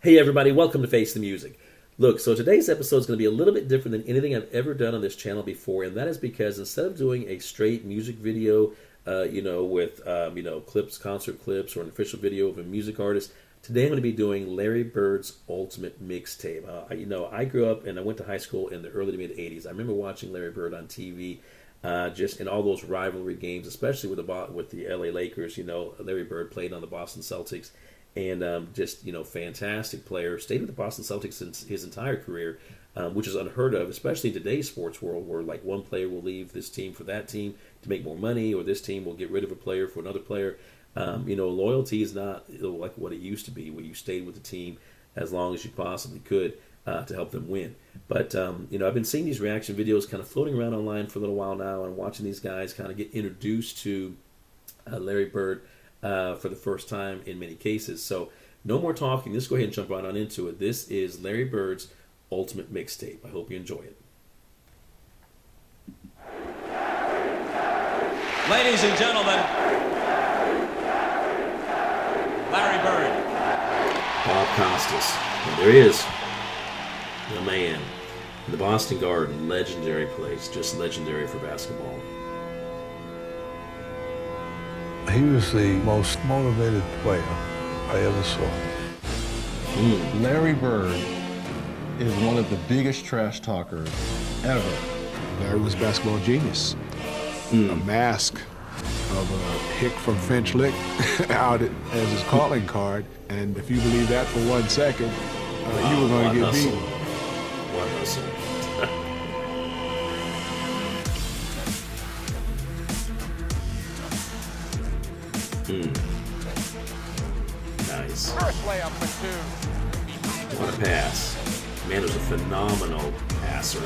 Hey everybody, welcome to Face the Music. Look, so today's episode is going to be a little bit different than anything I've ever done on this channel before, and that is because instead of doing a straight music video, with clips, concert clips, or an official video of a music artist, today I'm going to be doing Larry Bird's Ultimate Mixtape. I grew up and I went to high school in the early to mid '80s. I remember watching Larry Bird on TV, just in all those rivalry games, especially with the LA Lakers. Larry Bird played on the Boston Celtics. And fantastic player. Stayed with the Boston Celtics his entire career, which is unheard of, especially in today's sports world, where like one player will leave this team for that team to make more money, or this team will get rid of a player for another player. Loyalty is not like what it used to be, where you stayed with the team as long as you possibly could to help them win. But I've been seeing these reaction videos kind of floating around online for a little while now, and watching these guys kind of get introduced to Larry Bird for the first time in many cases. So no more talking. Let's go ahead and jump right on into it. This is Larry Bird's Ultimate Mixtape. I hope you enjoy it. Ladies and gentlemen, Larry Bird. Bob Costas. And there he is. The man. In the Boston Garden. Legendary place. Just legendary for basketball. He was the most motivated player I ever saw. Larry Bird is one of the biggest trash talkers ever. Larry was a basketball genius. A mask of a hick from French Lick out as his calling card. And if you believe that for 1 second, you were going to get beat. What hustle. Nice. First layup for two. What a pass. Man was a phenomenal passer.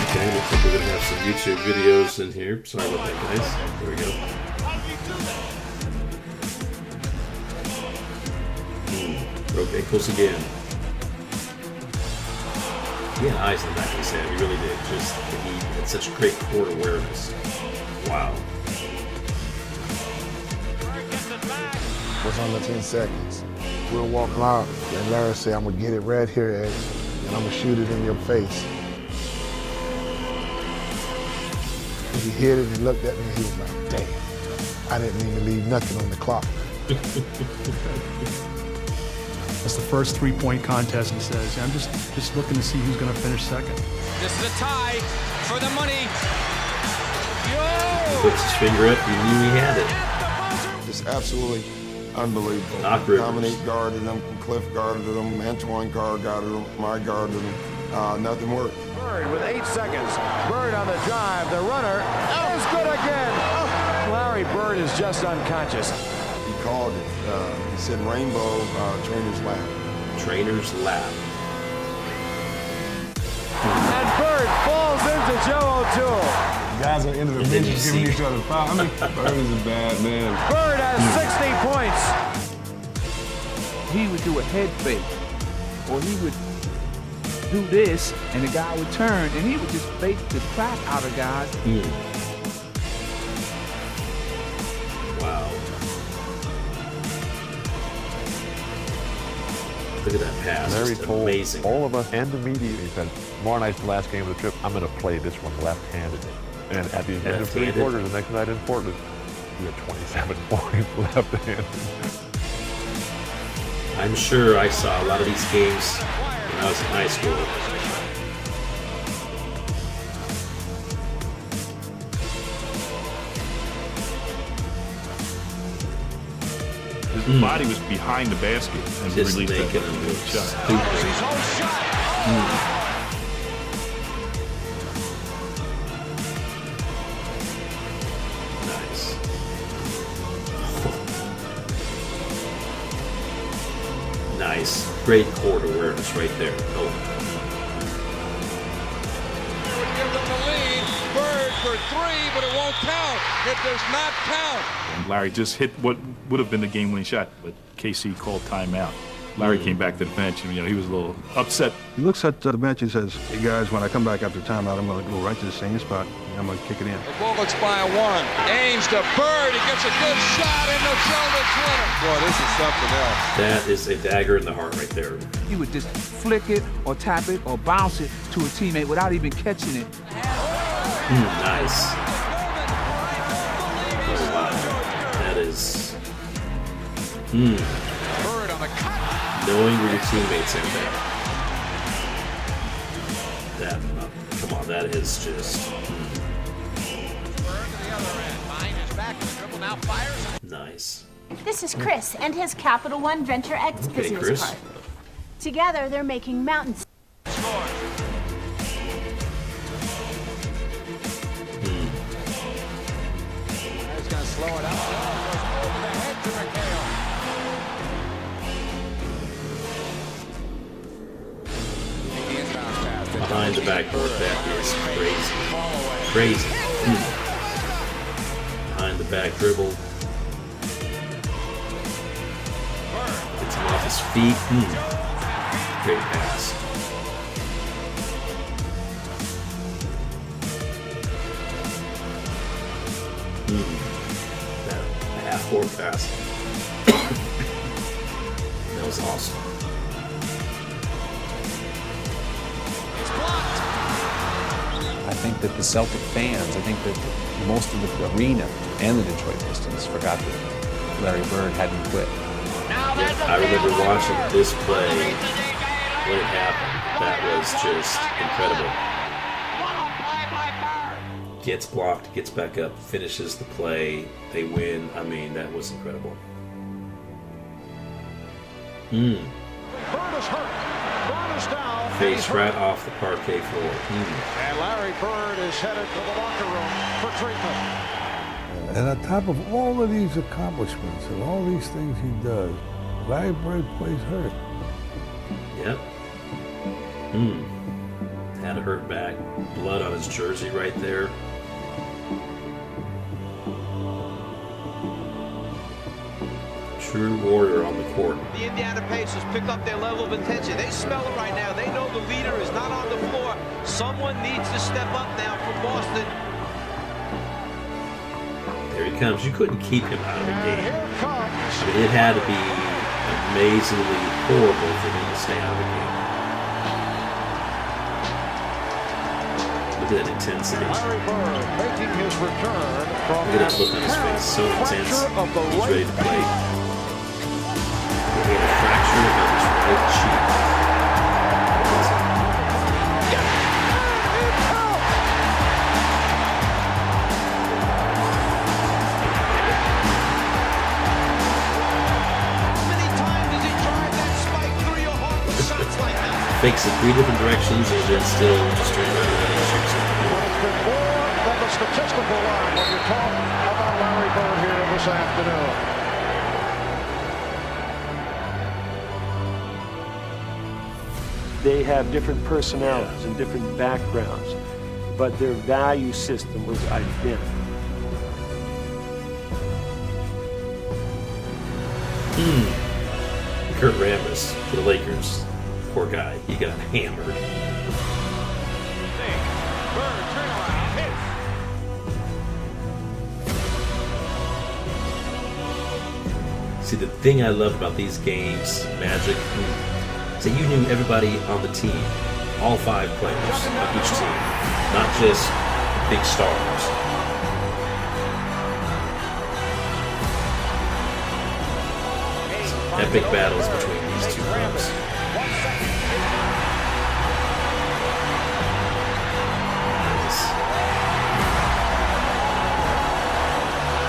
Okay, looks like we're going to have some YouTube videos in here. Sorry about that, guys. There we go. Okay, close again. He had eyes in the back of his head. He really did. He had such great court awareness. Wow. Was under 10 seconds. We'll walk out, and Larry said, I'm gonna get it right here, Ed, and I'm gonna shoot it in your face. And he hit it and looked at me, and he was like, damn, I didn't even leave nothing on the clock. It's the first three-point contest, he says. I'm just looking to see who's going to finish second. This is a tie for the money. He puts his finger up, he knew he had it. Just absolutely unbelievable. Dominique guarded him, Cliff guarded him, Antoine Carr guarded him, I guarded him. Nothing worked. Bird with 8 seconds. Bird on the drive. The runner is good again. Larry Bird is just unconscious. He called it. He said rainbow trainer's lap. Trainer's lap. And Bird falls into Joe O'Toole. Guys are into the And then bench you giving see- each other foul. Bird is a bad man. Bird has 60 points. He would do a head fake, or he would do this, and the guy would turn, and he would just fake the crap out of guys. Wow. Look at that pass. Larry Just told amazing. all of us and the media, he said, tomorrow night's the last game of the trip, I'm going to play this one left-handed. And at the end of 3 Left-handed? quarters, the next night in Portland, he had 27 points left-handed. I'm sure I saw a lot of these games when I was in high school. His body was behind the basket and he Just released making that him look shot. stupid. His own shot. Nice. Nice. Great court awareness right there. Oh. Would give them the lead. Bird for three, but it won't count. It does not count. And Larry just hit what would have been the game-winning shot, but KC called timeout. Larry came back to the bench, and he was a little upset. He looks at the bench and says, "Hey guys, when I come back after timeout, I'm going to go right to the same spot. And I'm going to kick it in." The Bullets by 1. Ames to Bird. He gets a good shot in the Celtics winner. Boy, this is something else. That is a dagger in the heart right there. He would just flick it or tap it or bounce it to a teammate without even catching it. Nice. Oh, wow. That is... Bird on the cut. Knowing where your teammates are at. Come on, that is just... Nice. This is Chris and his Capital One Venture X business Chris. card. Together, they're making mountains. He's going to slow it up. Over the head to McHale. Behind the backboard, that is crazy. Behind the back dribble. Gets him off his feet. Great pass. That half-court pass. That was awesome. I think that the Celtic fans, I think that most of the arena and the Detroit Pistons forgot that Larry Bird hadn't quit. Yeah, I remember watching this play when it happened. That was just incredible. Gets blocked, gets back up, finishes the play, they win. I mean, that was incredible. Bird is hurt. Bird is down. Face right off the parquet floor. And Larry Bird is headed to the locker room for treatment. And on top of all of these accomplishments and all these things he does, Larry Bird plays hurt. Yep. Had a hurt back. Blood on his jersey right there. True warrior on the court. The Indiana Pacers pick up their level of intensity. They smell it right now. They know the leader is not on the floor. Someone needs to step up now from Boston. There he comes. You couldn't keep him out of the game. I mean, it had to be amazingly horrible for him to stay out of the game. Look at that intensity. Larry Bird making his return from Look at that look on his face. So intense. He's ready to play. He had a fracture of his right cheek. Fakes in 3 different directions and then still just turns around and shoots it. Well, it's been more than the statistical line when you talk about Larry Bird here this afternoon. They have different personalities and different backgrounds, but their value system was identical. Kurt Rambis for the Lakers. Poor guy. He got hammered. See, the thing I love about these games, Magic, is that you knew everybody on the team. All 5 players of each team. Not just big stars. Epic battles between these 2 clubs. Nice.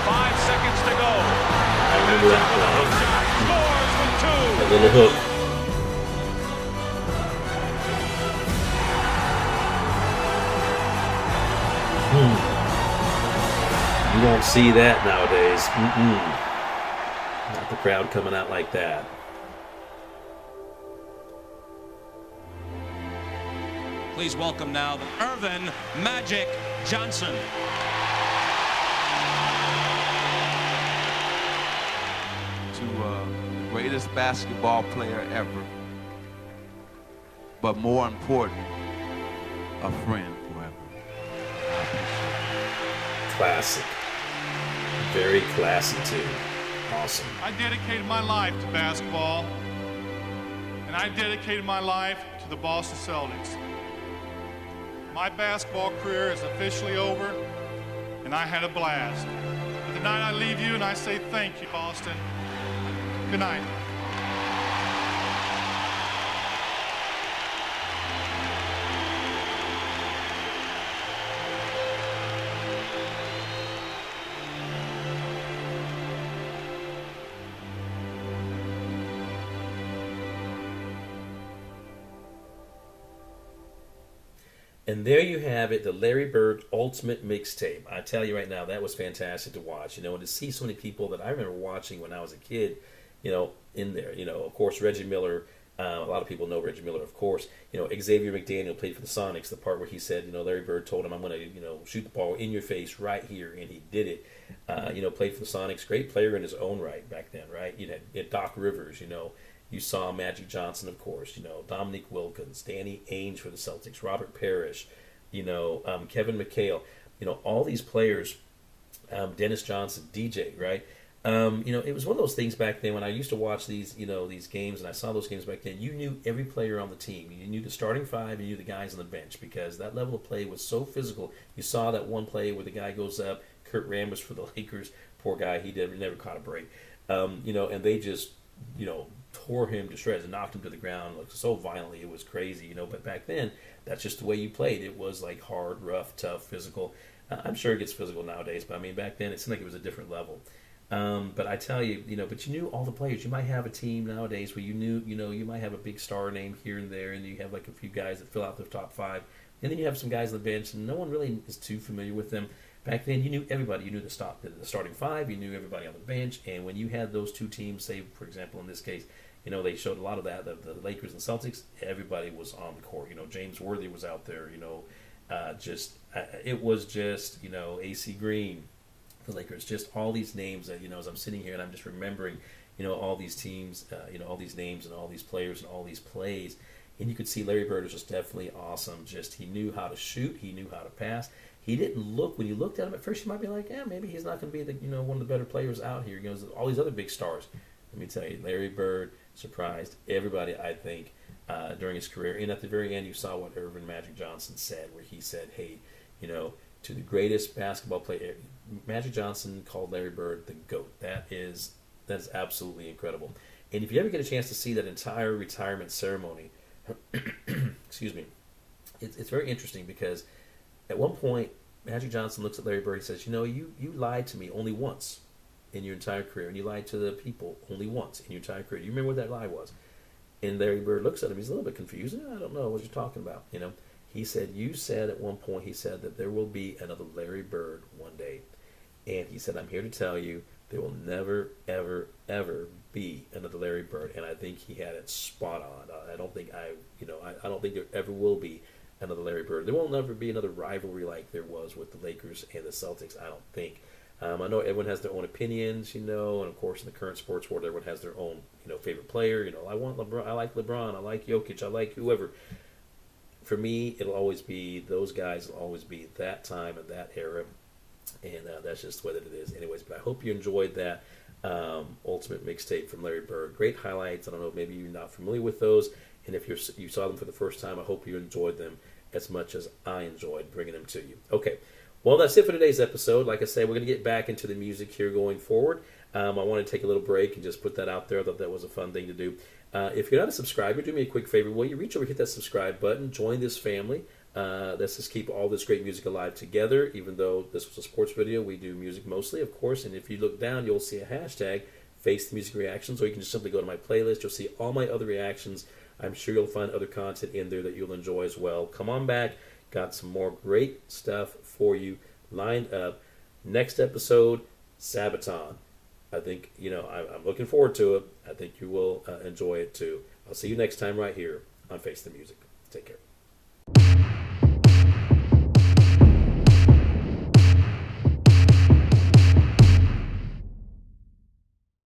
5 seconds to go. I remember that play. A little hook. You won't see that nowadays. Not the crowd coming out like that. Please welcome now Irvin Magic Johnson. To greatest basketball player ever, but more important, a friend forever. Classic. Very classy, too. Awesome. I dedicated my life to basketball, and I dedicated my life to the Boston Celtics. My basketball career is officially over, and I had a blast. But tonight I leave you and I say thank you, Boston. Good night. And there you have it, the Larry Bird Ultimate Mixtape. I tell you right now, that was fantastic to watch, and to see so many people that I remember watching when I was a kid, in there. Of course, Reggie Miller, a lot of people know Reggie Miller, of course. Xavier McDaniel played for the Sonics, the part where he said, Larry Bird told him, I'm going to, shoot the ball in your face right here, and he did it. Played for the Sonics, great player in his own right back then, right? You had Doc Rivers, You saw Magic Johnson, of course, Dominique Wilkins, Danny Ainge for the Celtics, Robert Parrish, Kevin McHale, all these players, Dennis Johnson, DJ, right? It was one of those things back then when I used to watch these, these games, and I saw those games back then. You knew every player on the team. You knew the starting five, and you knew the guys on the bench because that level of play was so physical. You saw that one play where the guy goes up. Kurt Rambis for the Lakers, poor guy, he never caught a break. And they just, tore him to shreds and knocked him to the ground so violently. It was crazy, But back then, that's just the way you played. It was like hard, rough, tough, physical. I'm sure it gets physical nowadays, but I mean, back then it seemed like it was a different level. But I tell you, but you knew all the players. You might have a team nowadays where you knew, you might have a big star name here and there, and you have like a few guys that fill out the top five, and then you have some guys on the bench, and no one really is too familiar with them. Back then, you knew everybody. You knew the starting five. You knew everybody on the bench, and when you had those two teams, say for example in this case, they showed a lot of that. The Lakers and Celtics, everybody was on the court. James Worthy was out there. It was just AC Green, the Lakers, just all these names that as I'm sitting here and I'm just remembering, all these teams, all these names and all these players and all these plays, and you could see Larry Bird was just definitely awesome. Just he knew how to shoot, he knew how to pass. He didn't look when you looked at him at first. You might be like, yeah, maybe he's not going to be the one of the better players out here. All these other big stars. Let me tell you, Larry Bird surprised everybody, I think, during his career. And at the very end, you saw what Irvin Magic Johnson said, where he said, hey, to the greatest basketball player, Magic Johnson called Larry Bird the GOAT. That is absolutely incredible. And if you ever get a chance to see that entire retirement ceremony, excuse me, it's very interesting because at one point, Magic Johnson looks at Larry Bird and says, you lied to me only once in your entire career, and you lied to the people only once in your entire career. Do you remember what that lie was? And Larry Bird looks at him. He's a little bit confused. I don't know what you're talking about. He said, you said at one point, he said that there will be another Larry Bird one day. And he said, I'm here to tell you there will never, ever, ever be another Larry Bird. And I think he had it spot on. I don't think there ever will be another Larry Bird. There will never be another rivalry like there was with the Lakers and the Celtics, I don't think. I know everyone has their own opinions, and of course in the current sports world, everyone has their own, favorite player. I want LeBron, I like LeBron, I like Jokic, I like whoever. For me, it'll always be those guys. It'll always be that time and that era, and that's just the way that it is. Anyways, but I hope you enjoyed that Ultimate Mixtape from Larry Bird. Great highlights. I don't know, maybe you're not familiar with those, and if you saw them for the first time, I hope you enjoyed them as much as I enjoyed bringing them to you. Okay. Well, that's it for today's episode. Like I said, we're going to get back into the music here going forward. I want to take a little break and just put that out there. I thought that was a fun thing to do. If you're not a subscriber, do me a quick favor. Will you reach over, hit that subscribe button, join this family. Let's just keep all this great music alive together. Even though this was a sports video, we do music mostly, of course. And if you look down, you'll see a hashtag, Face the Music Reactions, or you can just simply go to my playlist. You'll see all my other reactions. I'm sure you'll find other content in there that you'll enjoy as well. Come on back. Got some more great stuff for you lined up. Next episode, Sabaton. I think, I'm looking forward to it. I think you will enjoy it too. I'll see you next time right here on Face the Music. Take care.